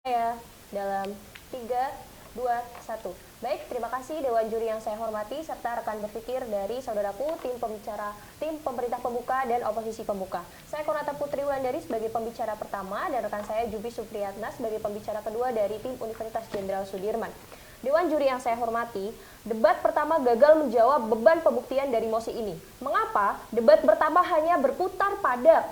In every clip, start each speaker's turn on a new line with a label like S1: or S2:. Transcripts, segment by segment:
S1: Saya dalam 3, 2, 1. Baik, terima kasih Dewan Juri yang saya hormati serta rekan berpikir dari saudaraku tim pembicara, tim pemerintah pembuka dan oposisi pembuka. Saya Konata Putri Wulandari sebagai pembicara pertama dan rekan saya Jubi Supriyatna sebagai pembicara kedua dari tim Universitas Jenderal Sudirman. Dewan Juri yang saya hormati, debat pertama gagal menjawab beban pembuktian dari mosi ini. Mengapa? Debat pertama hanya berputar pada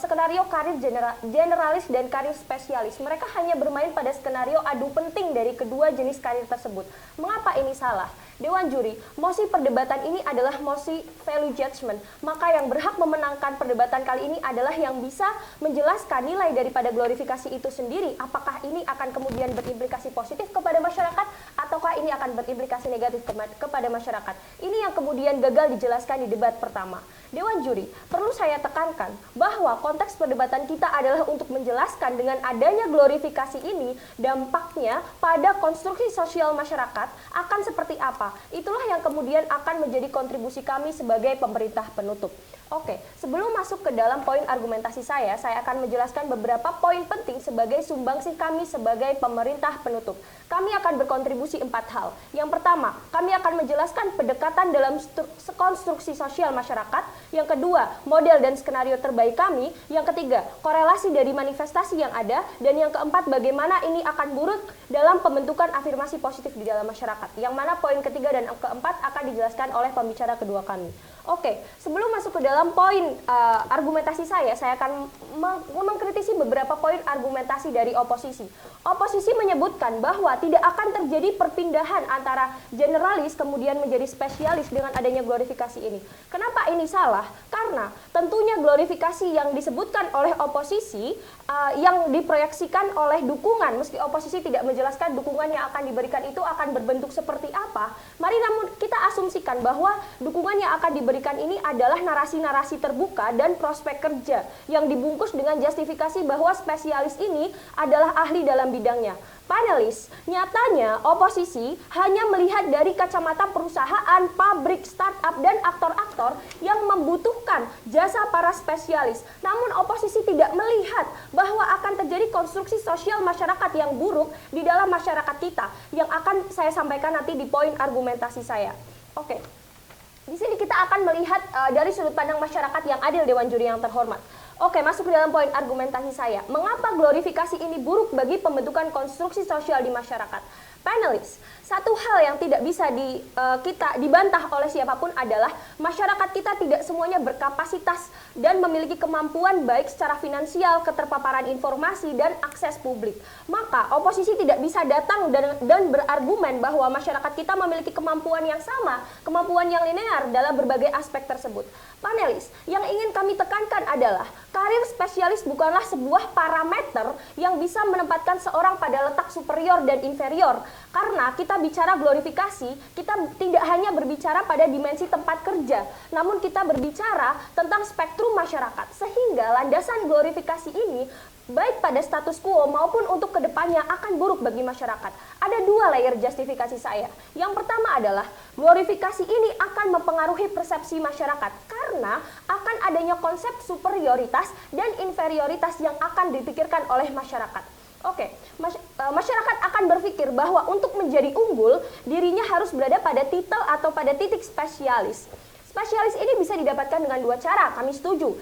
S1: skenario karir generalis dan karir spesialis. Mereka hanya bermain pada skenario adu penting dari kedua jenis karir tersebut. Mengapa ini salah? Dewan Juri, mosi perdebatan ini adalah mosi value judgment. Maka yang berhak memenangkan perdebatan kali ini adalah yang bisa menjelaskan nilai daripada glorifikasi itu sendiri. Apakah ini akan kemudian berimplikasi positif kepada masyarakat ataukah ini akan berimplikasi negatif kepada masyarakat. Ini yang kemudian gagal dijelaskan di debat pertama. Dewan Juri, perlu saya tekankan bahwa konteks perdebatan kita adalah untuk menjelaskan dengan adanya glorifikasi ini dampaknya pada konstruksi sosial masyarakat akan seperti apa. Itulah yang kemudian akan menjadi kontribusi kami sebagai pemerintah penutup. Oke, sebelum masuk ke dalam poin argumentasi saya akan menjelaskan beberapa poin penting sebagai sumbangsih kami sebagai pemerintah penutup. Kami akan berkontribusi 4 hal. Yang pertama, kami akan menjelaskan pendekatan dalam konstruksi sosial masyarakat. Yang kedua, model dan skenario terbaik kami. Yang ketiga, korelasi dari manifestasi yang ada. Dan yang keempat, bagaimana ini akan buruk dalam pembentukan afirmasi positif di dalam masyarakat. Yang mana poin ketiga dan keempat akan dijelaskan oleh pembicara kedua kami. Oke, sebelum masuk ke dalam poin argumentasi saya akan mengkritisi beberapa poin argumentasi dari oposisi. Oposisi menyebutkan bahwa tidak akan terjadi perpindahan antara generalis kemudian menjadi spesialis dengan adanya glorifikasi ini. Kenapa ini salah? Karena tentunya glorifikasi yang disebutkan oleh oposisi yang diproyeksikan oleh dukungan, meski oposisi tidak menjelaskan dukungan yang akan diberikan itu akan berbentuk seperti apa. Mari namun kita asumsikan bahwa dukungan yang akan diberikan ini adalah narasi-narasi terbuka dan prospek kerja yang dibungkus dengan justifikasi bahwa spesialis ini adalah ahli dalam bidangnya. Panelis, nyatanya oposisi hanya melihat dari kacamata perusahaan, pabrik, startup, dan aktor-aktor yang membutuhkan jasa para spesialis. Namun oposisi tidak melihat bahwa akan terjadi konstruksi sosial masyarakat yang buruk di dalam masyarakat kita, yang akan saya sampaikan nanti di poin argumentasi saya. Oke, di sini kita akan melihat dari sudut pandang masyarakat yang adil, Dewan Juri yang terhormat. Oke, masuk ke dalam poin argumentasi saya. Mengapa glorifikasi ini buruk bagi pembentukan konstruksi sosial di masyarakat? Panelis, satu hal yang tidak bisa kita dibantah oleh siapapun adalah masyarakat kita tidak semuanya berkapasitas dan memiliki kemampuan baik secara finansial, keterpaparan informasi, dan akses publik. Maka oposisi tidak bisa datang dan berargumen bahwa masyarakat kita memiliki kemampuan yang sama, kemampuan yang linear dalam berbagai aspek tersebut. Panelis, yang ingin kami tekankan adalah karir spesialis bukanlah sebuah parameter yang bisa menempatkan seorang pada letak superior dan inferior. Karena kita bicara glorifikasi, kita tidak hanya berbicara pada dimensi tempat kerja, namun kita berbicara tentang spektrum masyarakat. Sehingga landasan glorifikasi ini baik pada status quo maupun untuk kedepannya akan buruk bagi masyarakat. Ada 2 layer justifikasi saya. Yang pertama adalah glorifikasi ini akan mempengaruhi persepsi masyarakat karena akan adanya konsep superioritas dan inferioritas yang akan dipikirkan oleh masyarakat. Oke, masyarakat akan berpikir bahwa untuk menjadi unggul, dirinya harus berada pada titel atau pada titik spesialis. Spesialis ini bisa didapatkan dengan 2 cara, kami setuju,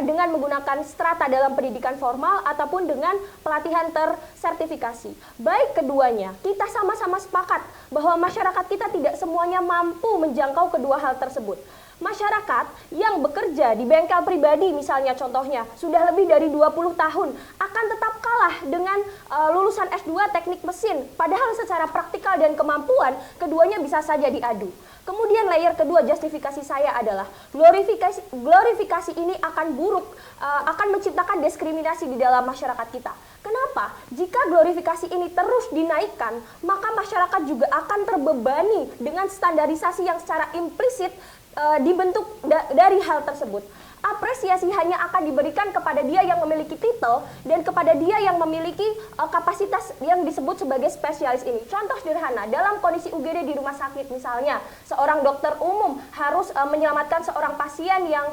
S1: dengan menggunakan strata dalam pendidikan formal ataupun dengan pelatihan tersertifikasi. Baik keduanya, kita sama-sama sepakat bahwa masyarakat kita tidak semuanya mampu menjangkau kedua hal tersebut. Masyarakat yang bekerja di bengkel pribadi misalnya contohnya sudah lebih dari 20 tahun akan tetap kalah dengan lulusan S2 teknik mesin, padahal secara praktikal dan kemampuan keduanya bisa saja diadu. Kemudian layer kedua justifikasi saya adalah glorifikasi ini akan buruk, akan menciptakan diskriminasi di dalam masyarakat kita. Kenapa? Jika glorifikasi ini terus dinaikkan, maka masyarakat juga akan terbebani dengan standarisasi yang secara implisit dibentuk dari hal tersebut. apresiasi hanya akan diberikan kepada dia yang memiliki titel dan kepada dia yang memiliki kapasitas yang disebut sebagai spesialis ini. Contoh sederhana, dalam kondisi UGD di rumah sakit misalnya, seorang dokter umum harus menyelamatkan seorang pasien yang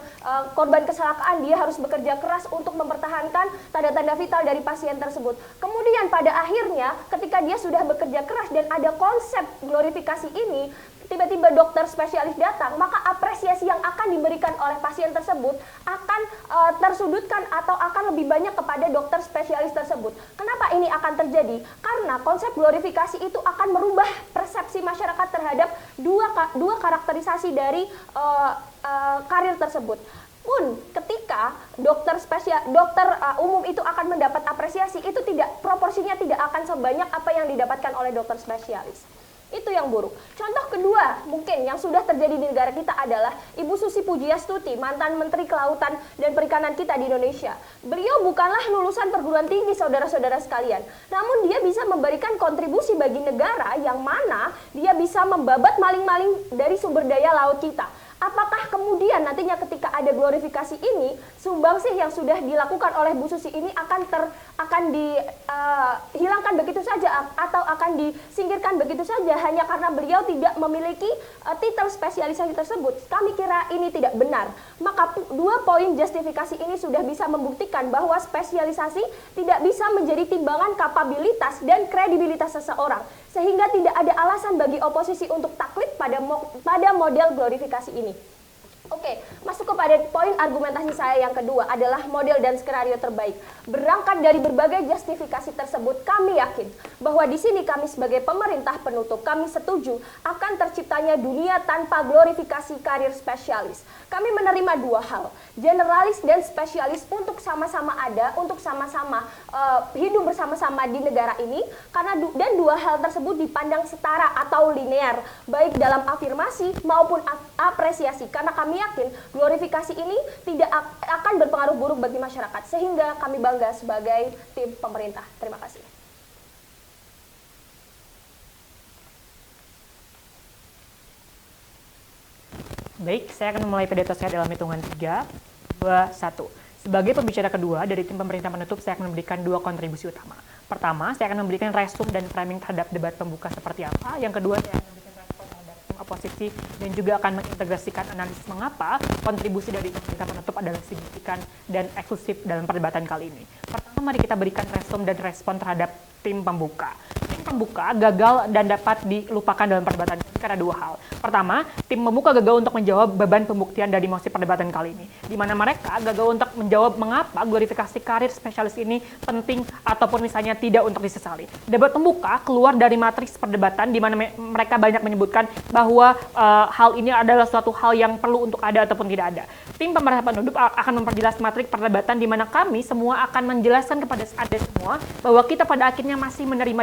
S1: korban kecelakaan, dia harus bekerja keras untuk mempertahankan tanda-tanda vital dari pasien tersebut. Kemudian pada akhirnya ketika dia sudah bekerja keras dan ada konsep glorifikasi ini, tiba-tiba dokter spesialis datang, maka apresiasi yang akan diberikan oleh pasien tersebut akan tersudutkan atau akan lebih banyak kepada dokter spesialis tersebut. Kenapa ini akan terjadi? Karena konsep glorifikasi itu akan merubah persepsi masyarakat terhadap dua karakterisasi dari karir tersebut. Pun ketika dokter umum itu akan mendapat apresiasi, itu proporsinya tidak akan sebanyak apa yang didapatkan oleh dokter spesialis. Itu yang buruk. Contoh kedua mungkin yang sudah terjadi di negara kita adalah Ibu Susi Pujiastuti, mantan Menteri Kelautan dan Perikanan kita di Indonesia. Beliau bukanlah lulusan perguruan tinggi, saudara-saudara sekalian. Namun dia bisa memberikan kontribusi bagi negara yang mana dia bisa membabat maling-maling dari sumber daya laut kita. Apakah kemudian nantinya ketika ada glorifikasi ini, sumbangsih yang sudah dilakukan oleh Bu Susi ini akan dihilangkan begitu saja atau akan disingkirkan begitu saja hanya karena beliau tidak memiliki titel spesialisasi tersebut? Kami kira ini tidak benar. Maka dua poin justifikasi ini sudah bisa membuktikan bahwa spesialisasi tidak bisa menjadi timbangan kapabilitas dan kredibilitas seseorang, sehingga tidak ada alasan bagi oposisi untuk taklid pada model glorifikasi ini. Oke, masuk kepada poin argumentasi saya yang kedua adalah model dan skenario terbaik. Berangkat dari berbagai justifikasi tersebut, kami yakin bahwa di sini kami sebagai pemerintah penutup, kami setuju akan terciptanya dunia tanpa glorifikasi karir spesialis. Kami menerima dua hal, generalis dan spesialis untuk sama-sama ada, untuk sama-sama hidup bersama-sama di negara ini, dan dua hal tersebut dipandang setara atau linear, baik dalam afirmasi maupun apresiasi, karena kami yakin glorifikasi ini tidak akan berpengaruh buruk bagi masyarakat, sehingga kami bangga sebagai tim pemerintah. Terima kasih.
S2: Baik, saya akan memulai pidato saya dalam hitungan 3, 2, 1. Sebagai pembicara kedua dari tim pemerintah penutup, saya akan memberikan dua kontribusi utama. Pertama, saya akan memberikan resume dan framing terhadap debat pembuka seperti apa. Yang kedua, saya akan memberikan respon terhadap tim oposisi dan juga akan mengintegrasikan analisis mengapa kontribusi dari pemerintah penutup adalah signifikan dan eksklusif dalam perdebatan kali ini. Pertama, mari kita berikan resume dan respon terhadap tim pembuka. Tim pembuka gagal dan dapat dilupakan dalam perdebatan ini karena dua hal. Pertama, tim pembuka gagal untuk menjawab beban pembuktian dari mosi perdebatan kali ini, di mana mereka gagal untuk menjawab mengapa glorifikasi karir spesialis ini penting ataupun misalnya tidak untuk disesali. Debat pembuka keluar dari matriks perdebatan di mana mereka banyak menyebutkan bahwa hal ini adalah suatu hal yang perlu untuk ada ataupun tidak ada. Tim pemerintah penutup akan memperjelas matriks perdebatan di mana kami semua akan menjelaskan kepada Anda semua bahwa kita pada akhirnya masih menerima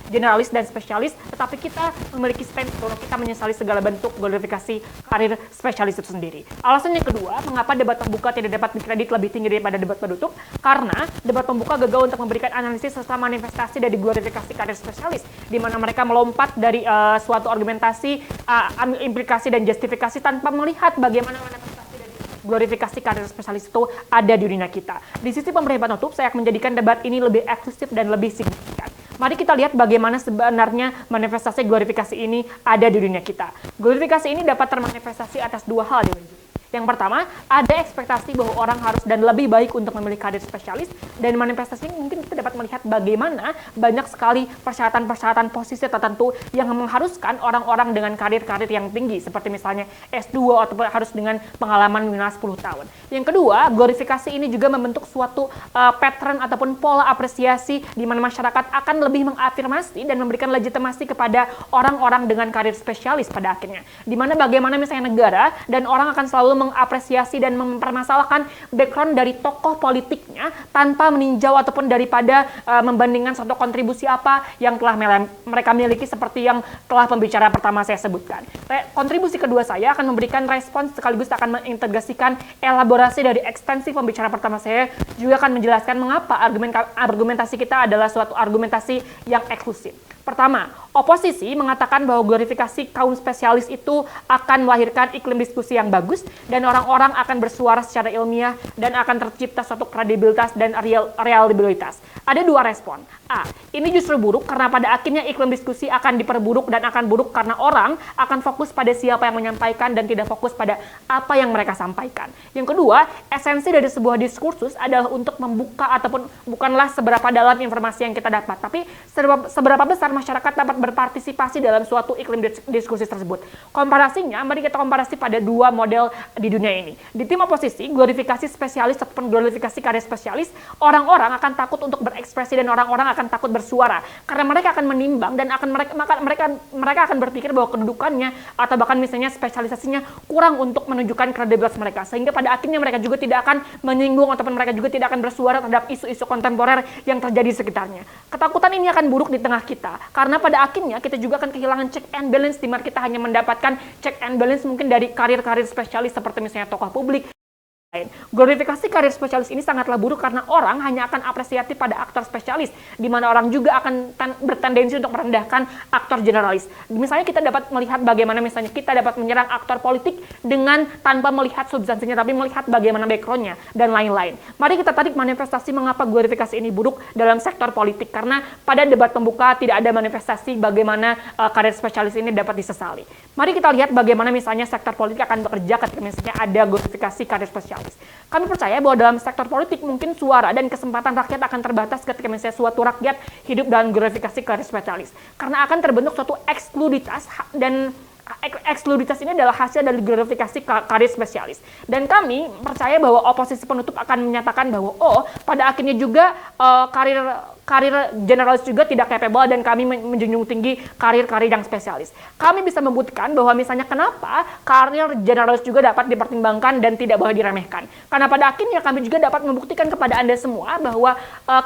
S2: generalis dan spesialis, tetapi kita memiliki stand bahwa kita menyesali segala bentuk glorifikasi karir spesialis itu sendiri. Alasan yang kedua, mengapa debat pembuka tidak dapat dikredit lebih tinggi daripada debat penutup? Karena debat pembuka gagal untuk memberikan analisis serta manifestasi dari glorifikasi karir spesialis, di mana mereka melompat dari suatu argumentasi, implikasi dan justifikasi tanpa melihat bagaimana manifestasi dari glorifikasi karir spesialis itu ada di dunia kita. Di sisi pemerintah penutup, saya akan menjadikan debat ini lebih eksklusif dan lebih signifikan. Mari kita lihat bagaimana sebenarnya manifestasi glorifikasi ini ada di dunia kita. Glorifikasi ini dapat termanifestasi atas dua hal. Yang pertama, ada ekspektasi bahwa orang harus dan lebih baik untuk memilih karir spesialis, dan manifestasi ini mungkin kita dapat melihat bagaimana banyak sekali persyaratan-persyaratan posisi tertentu yang mengharuskan orang-orang dengan karir-karir yang tinggi, seperti misalnya S2 atau harus dengan pengalaman minimal 10 tahun. Yang kedua, glorifikasi ini juga membentuk suatu pattern ataupun pola apresiasi di mana masyarakat akan lebih mengafirmasi dan memberikan legitimasi kepada orang-orang dengan karir spesialis pada akhirnya. Di mana bagaimana misalnya negara dan orang akan selalu mengapresiasi dan mempermasalahkan background dari tokoh politiknya tanpa meninjau ataupun daripada membandingkan suatu kontribusi apa yang telah mereka miliki, seperti yang telah pembicara pertama saya sebutkan. Kontribusi kedua saya akan memberikan respons sekaligus akan mengintegrasikan elaborasi dari ekstensi pembicara pertama saya, juga akan menjelaskan mengapa argumentasi kita adalah suatu argumentasi yang eksklusif. Pertama, oposisi mengatakan bahwa glorifikasi kaum spesialis itu akan melahirkan iklim diskusi yang bagus dan orang-orang akan bersuara secara ilmiah dan akan tercipta suatu kredibilitas dan reliabilitas. Ada dua respon. A, ini justru buruk karena pada akhirnya iklim diskusi akan diperburuk dan akan buruk karena orang akan fokus pada siapa yang menyampaikan dan tidak fokus pada apa yang mereka sampaikan. Yang kedua, esensi dari sebuah diskursus adalah untuk membuka ataupun bukanlah seberapa dalam informasi yang kita dapat, tapi seberapa besar masyarakat dapat berpartisipasi dalam suatu iklim diskusi tersebut. Komparasinya, mari kita komparasi pada dua model di dunia ini. Di tim oposisi, glorifikasi spesialis ataupun glorifikasi karya spesialis, orang-orang akan takut untuk berekspresi dan orang-orang akan takut bersuara karena mereka akan menimbang dan mereka akan berpikir bahwa kedudukannya atau bahkan misalnya spesialisasinya kurang untuk menunjukkan kredibilitas mereka, sehingga pada akhirnya mereka juga tidak akan menyinggung ataupun mereka juga tidak akan bersuara terhadap isu-isu kontemporer yang terjadi di sekitarnya. Ketakutan ini akan buruk di tengah kita karena pada akhirnya kita juga akan kehilangan check and balance, di mana kita hanya mendapatkan check and balance mungkin dari karir-karir spesialis seperti misalnya tokoh publik. Glorifikasi karir spesialis ini sangatlah buruk karena orang hanya akan apresiatif pada aktor spesialis, di mana orang juga akan bertendensi untuk merendahkan aktor generalis. Misalnya kita dapat melihat bagaimana misalnya kita dapat menyerang aktor politik dengan tanpa melihat substansinya, tapi melihat bagaimana backgroundnya dan lain-lain. Mari kita tarik manifestasi mengapa glorifikasi ini buruk dalam sektor politik, karena pada debat pembuka tidak ada manifestasi bagaimana karir spesialis ini dapat disesali. Mari kita lihat bagaimana misalnya sektor politik akan bekerja ketika misalnya ada glorifikasi karir spesialis. Kami percaya bahwa dalam sektor politik mungkin suara dan kesempatan rakyat akan terbatas ketika misalnya suatu rakyat hidup dalam glorifikasi karir spesialis. Karena akan terbentuk suatu ekskluditas, dan ekskluditas ini adalah hasil dari glorifikasi karir spesialis. Dan kami percaya bahwa oposisi penutup akan menyatakan bahwa pada akhirnya juga karir generalis juga tidak capable dan kami menjunjung tinggi karir-karir yang spesialis. Kami bisa membuktikan bahwa misalnya kenapa karir generalis juga dapat dipertimbangkan dan tidak boleh diremehkan. Karena pada akhirnya kami juga dapat membuktikan kepada Anda semua bahwa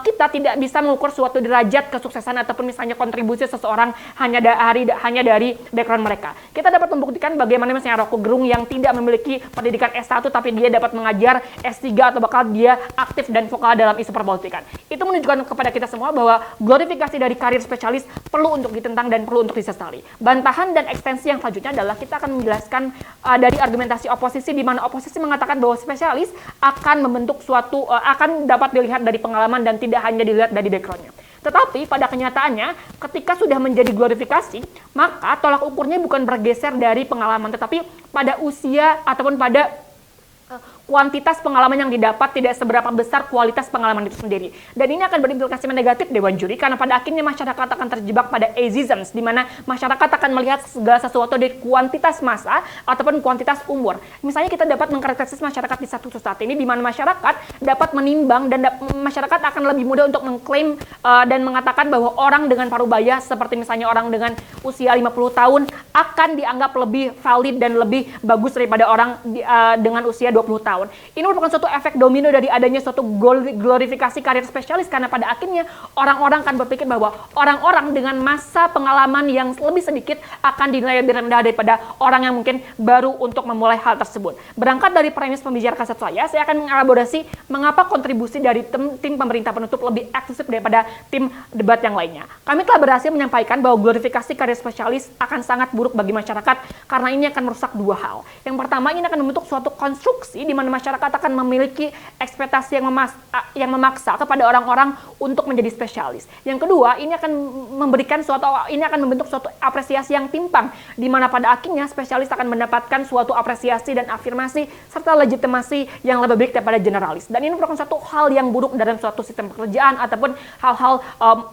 S2: kita tidak bisa mengukur suatu derajat kesuksesan ataupun misalnya kontribusi seseorang hanya dari background mereka. Kita dapat membuktikan bagaimana misalnya Rocky Gerung yang tidak memiliki pendidikan S1 tapi dia dapat mengajar S3 atau bakal dia aktif dan vokal dalam isu perpolitikan. Itu menunjukkan kepada kita semua bahwa glorifikasi dari karir spesialis perlu untuk ditentang dan perlu untuk disesali. Bantahan dan ekstensi yang selanjutnya adalah kita akan menjelaskan dari argumentasi oposisi, di mana oposisi mengatakan bahwa spesialis akan membentuk suatu akan dapat dilihat dari pengalaman dan tidak hanya dilihat dari backgroundnya. Tetapi pada kenyataannya ketika sudah menjadi glorifikasi, maka tolak ukurnya bukan bergeser dari pengalaman, tetapi pada usia ataupun pada kuantitas pengalaman yang didapat tidak seberapa besar kualitas pengalaman itu sendiri. Dan ini akan berimplikasi negatif Dewan Juri, karena pada akhirnya masyarakat akan terjebak pada ageism, di mana masyarakat akan melihat segala sesuatu dari kuantitas massa ataupun kuantitas umur. Misalnya kita dapat mengkarakterisasi masyarakat di satu saat ini, di mana masyarakat dapat menimbang dan masyarakat akan lebih mudah untuk mengklaim dan mengatakan bahwa orang dengan parubaya seperti misalnya orang dengan usia 50 tahun akan dianggap lebih valid dan lebih bagus daripada orang dengan usia 20 tahun. Ini merupakan suatu efek domino dari adanya suatu glorifikasi karir spesialis, karena pada akhirnya orang-orang akan berpikir bahwa orang-orang dengan masa pengalaman yang lebih sedikit akan dinilai lebih rendah daripada orang yang mungkin baru untuk memulai hal tersebut. Berangkat dari premis pembicara kaset saya akan mengelaborasi mengapa kontribusi dari tim pemerintah penutup lebih eksklusif daripada tim debat yang lainnya. Kami telah berhasil menyampaikan bahwa glorifikasi karir spesialis akan sangat buruk bagi masyarakat karena ini akan merusak dua hal. Yang pertama, ini akan membentuk suatu konstruksi di mana masyarakat akan memiliki ekspektasi yang memaksa kepada orang-orang untuk menjadi spesialis. Yang kedua, ini akan membentuk suatu apresiasi yang timpang, di mana pada akhirnya spesialis akan mendapatkan suatu apresiasi dan afirmasi serta legitimasi yang lebih baik daripada generalis. Dan ini merupakan suatu hal yang buruk dalam suatu sistem pekerjaan ataupun hal-hal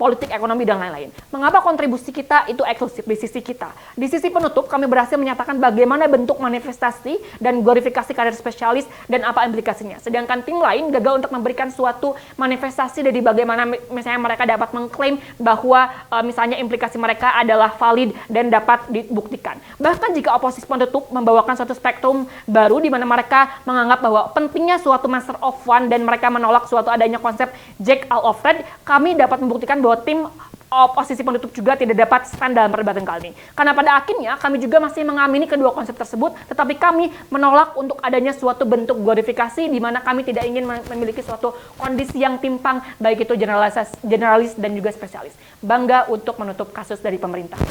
S2: politik, ekonomi, dan lain-lain. Mengapa kontribusi kita itu eksklusif di sisi kita? Di sisi penutup, kami berhasil menyatakan bagaimana bentuk manifestasi dan glorifikasi karir spesialis dan apa implikasinya. Sedangkan tim lain gagal untuk memberikan suatu manifestasi dari bagaimana misalnya mereka dapat mengklaim bahwa misalnya implikasi mereka adalah valid dan dapat dibuktikan. Bahkan jika oposisi penutup membawakan suatu spektrum baru di mana mereka menganggap bahwa pentingnya suatu master of one dan mereka menolak suatu adanya konsep jack all of trade, kami dapat membuktikan bahwa tim oposisi penutup juga tidak dapat stand dalam perdebatan kali ini. Karena pada akhirnya kami juga masih mengamini kedua konsep tersebut, tetapi kami menolak untuk adanya suatu bentuk glorifikasi di mana kami tidak ingin memiliki suatu kondisi yang timpang, baik itu generalis dan juga spesialis. Bangga untuk menutup kasus dari pemerintah.